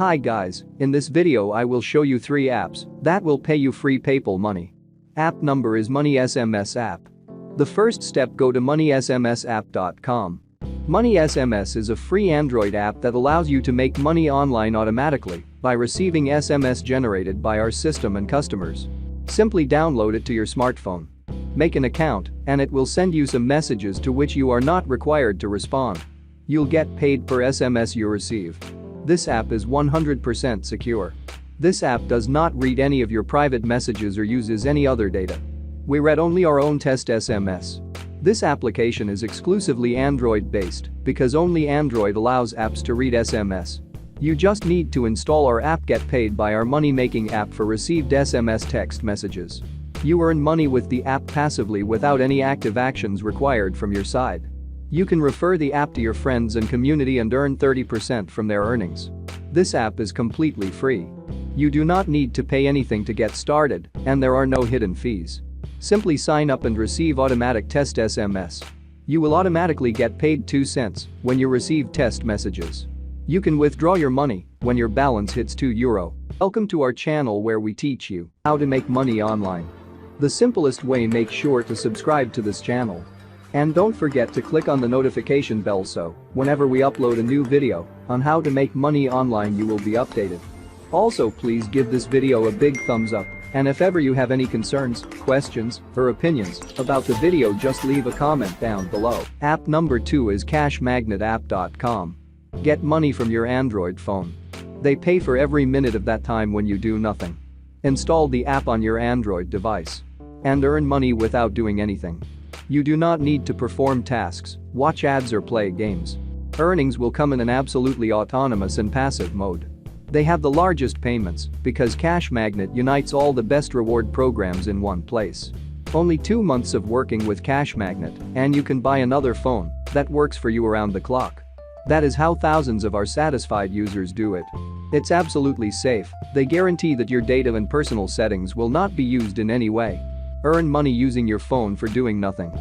Hi guys, in this video I will show you 3 apps that will pay you free PayPal money. App number is Money SMS app. The first step, go to moneysmsapp.com. Money SMS is a free Android app that allows you to make money online automatically by receiving SMS generated by our system and customers. Simply download it to your smartphone. Make an account, and it will send you some messages to which you are not required to respond. You'll get paid per SMS you receive. This app is 100% secure. This app does not read any of your private messages or uses any other data. We read only our own test SMS. This application is exclusively Android-based because only Android allows apps to read SMS. You just need to install our app. Get paid by our money-making app for received SMS text messages. You earn money with the app passively without any active actions required from your side. You can refer the app to your friends and community and earn 30% from their earnings. This app is completely free. You do not need to pay anything to get started, and there are no hidden fees. Simply sign up and receive automatic test SMS. You will automatically get paid 2 cents when you receive test messages. You can withdraw your money when your balance hits €2. Welcome to our channel where we teach you how to make money online. The simplest way, make sure to subscribe to this channel. And don't forget to click on the notification bell so whenever we upload a new video on how to make money online you will be updated. Also, please give this video a big thumbs up, and if ever you have any concerns, questions, or opinions about the video, just leave a comment down below. App number 2 is cashmagnet.app.com. Get money from your Android phone. They pay for every minute of that time when you do nothing. Install the app on your Android device and earn money without doing anything. You do not need to perform tasks, watch ads, or play games. Earnings will come in an absolutely autonomous and passive mode. They have the largest payments because Cash Magnet unites all the best reward programs in one place. Only 2 months of working with Cash Magnet and you can buy another phone that works for you around the clock. That is how thousands of our satisfied users do it. It's absolutely safe. They guarantee that your data and personal settings will not be used in any way. Earn money using your phone for doing nothing.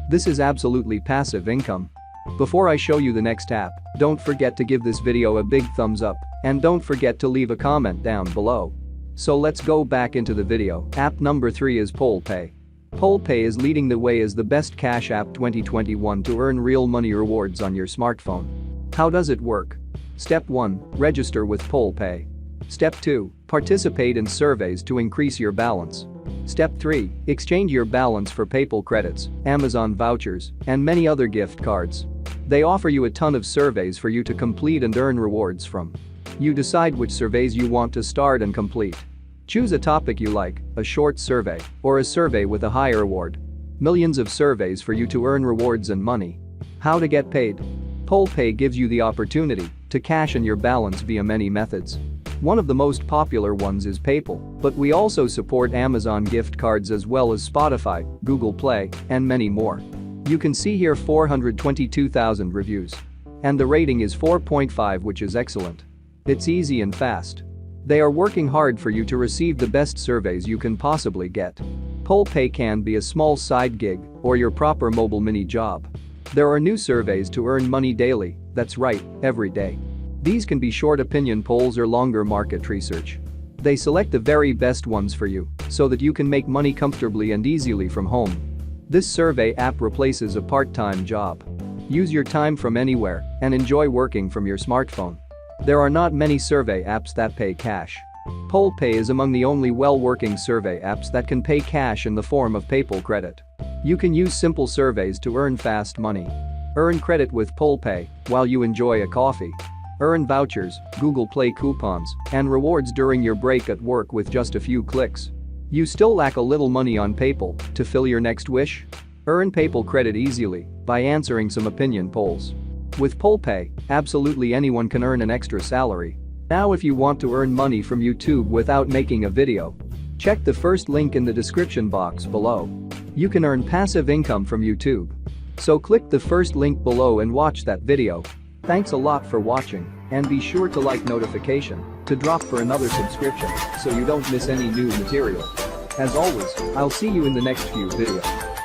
This is absolutely passive income. Before I show you the next app, don't forget to give this video a big thumbs up and don't forget to leave a comment down below. So let's go back into the video. App number 3 is PolPay. PolPay is leading the way as the best cash app 2021 to earn real money rewards on your smartphone. How does it work? Step 1. Register with PolPay. Step 2. Participate in surveys to increase your balance. Step 3. Exchange your balance for PayPal credits, Amazon vouchers, and many other gift cards. They offer you a ton of surveys for you to complete and earn rewards from. You decide which surveys you want to start and complete. Choose a topic you like, a short survey, or a survey with a high reward. Millions of surveys for you to earn rewards and money. How to get paid? PolPay gives you the opportunity to cash in your balance via many methods. One of the most popular ones is PayPal, but we also support Amazon gift cards as well as Spotify, Google Play, and many more. You can see here 422,000 reviews. And the rating is 4.5, which is excellent. It's easy and fast. They are working hard for you to receive the best surveys you can possibly get. PolPay can be a small side gig or your proper mobile mini job. There are new surveys to earn money daily, that's right, every day. These can be short opinion polls or longer market research. They select the very best ones for you so that you can make money comfortably and easily from home. This survey app replaces a part-time job. Use your time from anywhere and enjoy working from your smartphone. There are not many survey apps that pay cash. PolPay is among the only well-working survey apps that can pay cash in the form of PayPal credit. You can use simple surveys to earn fast money. Earn credit with PolPay while you enjoy a coffee. Earn vouchers, Google Play coupons, and rewards during your break at work with just a few clicks. You still lack a little money on PayPal to fill your next wish? Earn PayPal credit easily by answering some opinion polls. With PolPay, absolutely anyone can earn an extra salary. Now if you want to earn money from YouTube without making a video, check the first link in the description box below. You can earn passive income from YouTube. So click the first link below and watch that video. Thanks a lot for watching, and be sure to like notification to drop for another subscription so you don't miss any new material. As always, I'll see you in the next few videos.